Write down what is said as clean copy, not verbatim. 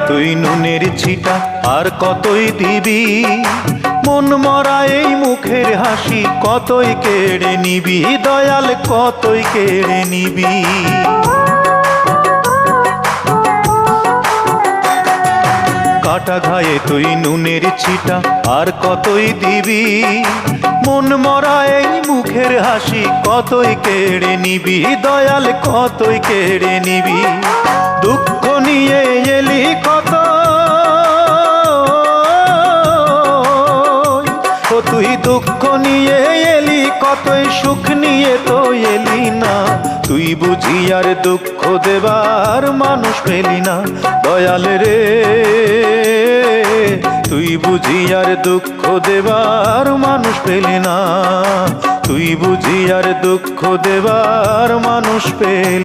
তুই নুনের ছিটা আর কতই দিবি, মন মরা এই মুখের হাসি কতই কেড়ে নিবি, দয়াল কতই কেড়ে নিবি। কাটা ঘায়ে তুই নুনের ছিটা আর কতই দিবি, মন মরা এই মুখের হাসি কতই কেড়ে নিবি, দয়াল কতই কেড়ে নিবি। দুঃখ নিয়ে এলি কত, ও তুই দুঃখ নিয়ে এলি কতই, সুখ নিয়ে তো এলি না। তুই বুঝি আর দুঃখ দেবার মানুষ পেলি না, দয়াল রে তুই বুঝি আর দুঃখ দেবার মানুষ পেলি না, তুই বুঝি আর দুঃখ দেবার মানুষ পেলি।